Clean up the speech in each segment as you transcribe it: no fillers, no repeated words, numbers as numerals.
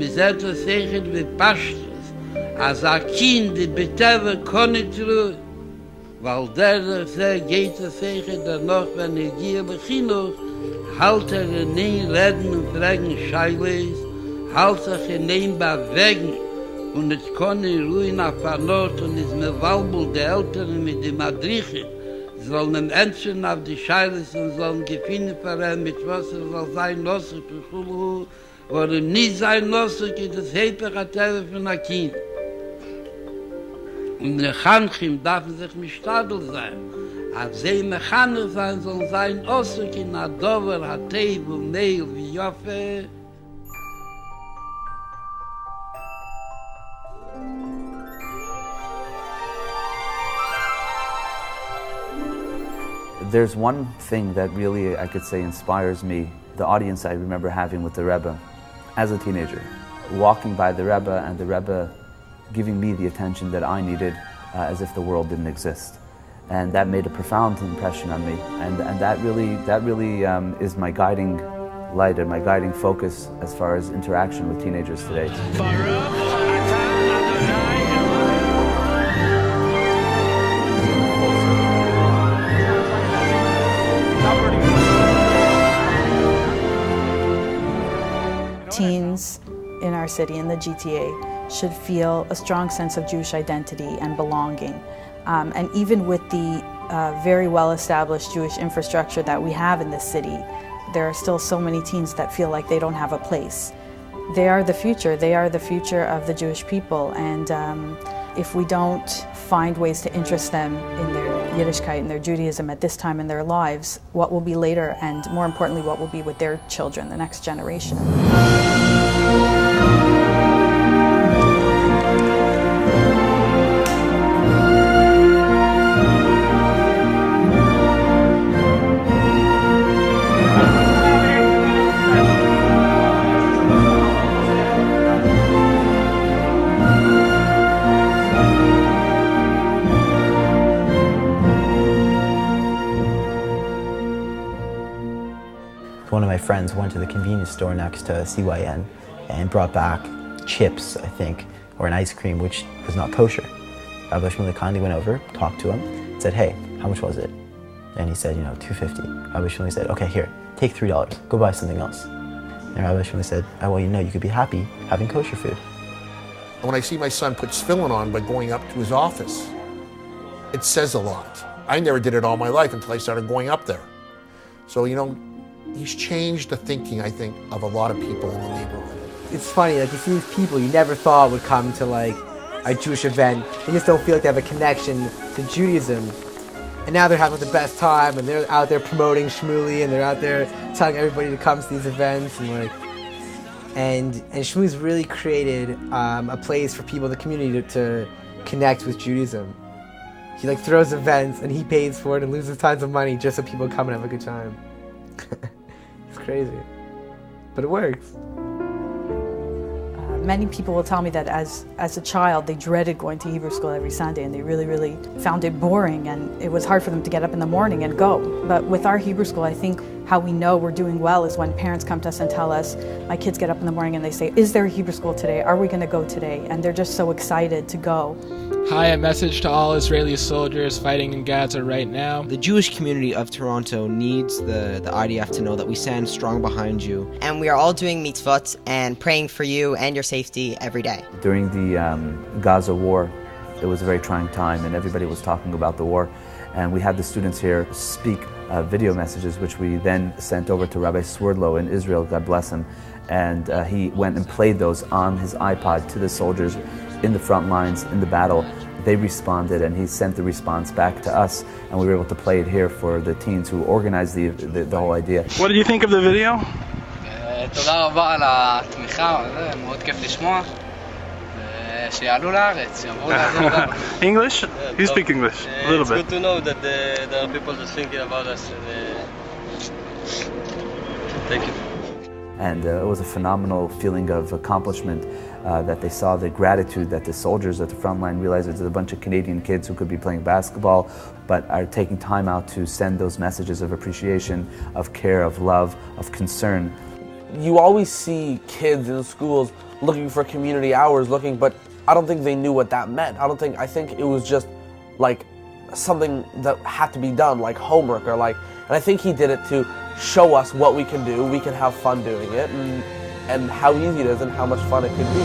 seht es sicher wie Pashtus, als ein Kind, die Betewe konnt ruhen, weil der geht es sicher danach, wenn gehe beginne, halt nie reden und fragen Scheiles, halt sich in bewegen, und es kann ruhig auf der Nord und ist mir Walbel, die Eltern mit den Madrichen, sollen Entschen auf die Scheiles und sollen gefunden werden, mit Wasser soll sein Nosser für Schule, oder nie sein Nosser, geht das Heperateller von einem Kind. Und die Chanchim dürfen sich mit Stadel sein. Als sie Mechaner sein, sollen sein Osser, in Adover, Hateib und Neil, wie Joffe. There's one thing that really, I could say, inspires me, the audience I remember having with the Rebbe as a teenager. Walking by the Rebbe and the Rebbe giving me the attention that I needed as if the world didn't exist. And that made a profound impression on me. And that really is my guiding light and my guiding focus as far as interaction with teenagers today. Teens in our city, in the GTA, should feel a strong sense of Jewish identity and belonging. And even with the very well-established Jewish infrastructure that we have in this city, there are still so many teens that feel like they don't have a place. They are the future. They are the future of the Jewish people. And if we don't find ways to interest them in their Yiddishkeit and their Judaism at this time in their lives, what will be later, and more importantly, what will be with their children, the next generation. One of my friends went to the convenience store next to CYN and brought back chips, I think, or an ice cream, which was not kosher. Rabbi Shmuley kindly went over, talked to him, said, "Hey, how much was it?" And he said, $2.50. Rabbi Shmuley said, "Okay, here, take $3, go buy something else." And Rabbi Shmuley said, "Oh, well, you could be happy having kosher food." When I see my son put tefillin on by going up to his office, it says a lot. I never did it all my life until I started going up there. So, he's changed the thinking, I think, of a lot of people in the neighborhood. It's funny, you see these people you never thought would come to a Jewish event. They just don't feel like they have a connection to Judaism. And now they're having the best time, and they're out there promoting Shmuley, and they're out there telling everybody to come to these events, and Shmuley's really created a place for people in the community to connect with Judaism. He throws events, and he pays for it and loses tons of money just so people come and have a good time. It's crazy, but it works. Many people will tell me that as a child they dreaded going to Hebrew school every Sunday, and they really found it boring, and it was hard for them to get up in the morning and go. But with our Hebrew school, I think how we know we're doing well is when parents come to us and tell us, my kids get up in the morning and they say, "Is there a Hebrew school today? Are we going to go today?" And they're just so excited to go. Hi, a message to all Israeli soldiers fighting in Gaza right now. The Jewish community of Toronto needs the IDF to know that we stand strong behind you. And we are all doing mitzvot and praying for you and your safety every day. During the Gaza war, it was a very trying time, and everybody was talking about the war. And we had the students here speak video messages, which we then sent over to Rabbi Swerdlow in Israel, God bless him. And he went and played those on his iPod to the soldiers in the front lines, in the battle. They responded, and he sent the response back to us, and we were able to play it here for the teens who organized the whole idea. What did you think of the video? תודה רבה על התמיכה, מאוד כיף לשמוע. שיעלו לארץ, שיבואו לעזור לנו. English? You speak English a little bit. It's good to know that there are people just thinking about us. Thank you. And it was a phenomenal feeling of accomplishment that they saw the gratitude that the soldiers at the front line realized there's a bunch of Canadian kids who could be playing basketball but are taking time out to send those messages of appreciation, of care, of love, of concern. You always see kids in schools looking for community hours, but I don't think they knew what that meant. I think it was just like something that had to be done, like homework and I think he did it to show us what we can do. We can have fun doing it, and how easy it is and how much fun it could be.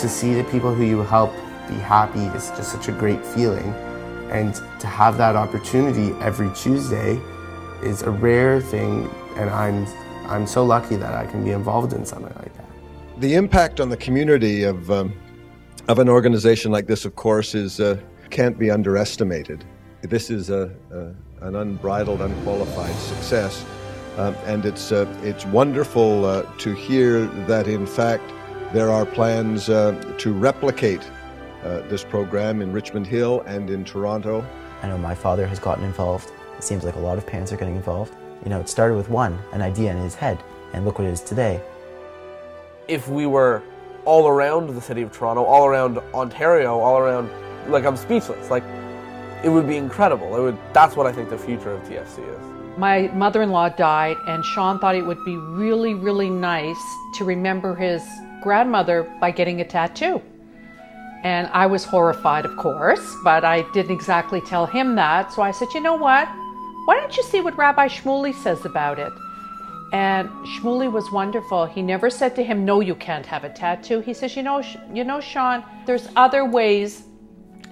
To see the people who you help be happy is just such a great feeling, and to have that opportunity every Tuesday is a rare thing, and I'm so lucky that I can be involved in something like that. The impact on the community of an organization like this, of course, can't be underestimated. This is an unbridled, unqualified success, and it's wonderful to hear that in fact there are plans to replicate this program in Richmond Hill and in Toronto. I know my father has gotten involved. It seems like a lot of parents are getting involved. It started with an idea in his head, and look what it is today. If we were all around the city of Toronto, all around Ontario, all around, I'm speechless. It would be incredible. That's what I think the future of TFC is. My mother-in-law died, and Sean thought it would be really, really nice to remember his grandmother by getting a tattoo. And I was horrified, of course, but I didn't exactly tell him that. So I said, you know what? Why don't you see what Rabbi Shmuley says about it? And Shmuley was wonderful. He never said to him, no, you can't have a tattoo. He says, you know, Sean, there's other ways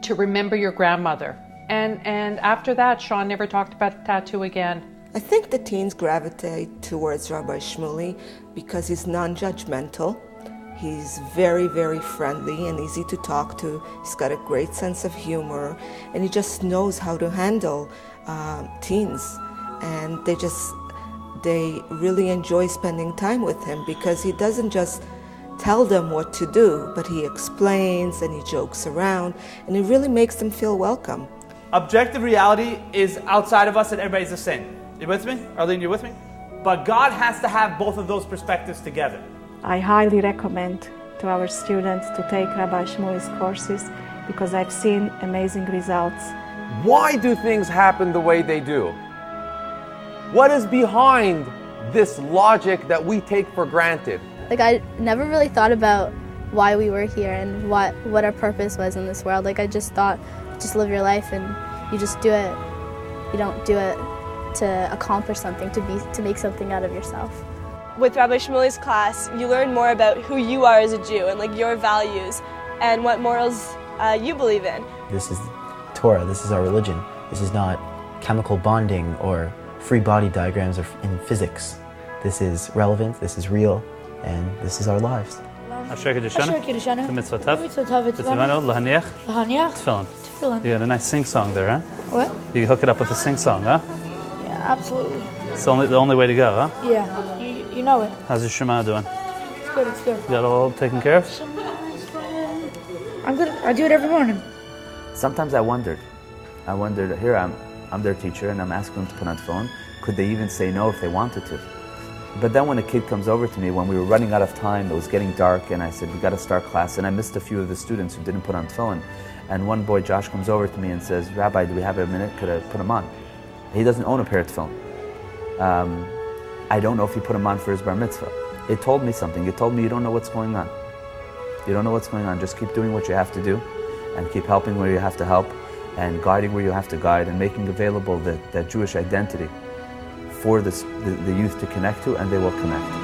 to remember your grandmother. And after that, Sean never talked about a tattoo again. I think the teens gravitate towards Rabbi Shmuley because he's non-judgmental. He's very, very friendly and easy to talk to. He's got a great sense of humor, and he just knows how to handle teens. And they really enjoy spending time with him because he doesn't just tell them what to do, but he explains and he jokes around, and it really makes them feel welcome. Objective reality is outside of us and everybody's the same. You with me? Arlene, you with me? But God has to have both of those perspectives together. I highly recommend to our students to take Rabbi Shmuley's courses because I've seen amazing results. Why do things happen the way they do? What is behind this logic that we take for granted? I never really thought about why we were here and what our purpose was in this world. I just thought, just live your life and you just do it. You don't do it to accomplish something, to make something out of yourself. With Rabbi Shmuley's class, you learn more about who you are as a Jew and your values and what morals you believe in. This is Torah, this is our religion. This is not chemical bonding or free body diagrams in physics. This is relevant, this is real, and this is our lives. You got a nice sing-song there, huh? What? You can hook it up with a sing-song, huh? Yeah, absolutely. It's the only way to go, huh? Yeah, you know it. How's your Shema doing? It's good, it's good. You got it all taken care of? I'm good. I do it every morning. Sometimes I wondered, here I'm their teacher and I'm asking them to put on tefillin. Could they even say no if they wanted to? But then when a kid comes over to me, when we were running out of time, it was getting dark, and I said, we got to start class, and I missed a few of the students who didn't put on tefillin. And one boy, Josh, comes over to me and says, Rabbi, do we have a minute? Could I put him on? He doesn't own a pair of tefillin. I don't know if he put him on for his bar mitzvah. It told me something. It told me you don't know what's going on. You don't know what's going on. Just keep doing what you have to do, and keep helping where you have to help, and guiding where you have to guide, and making available that Jewish identity for the youth to connect to, and they will connect.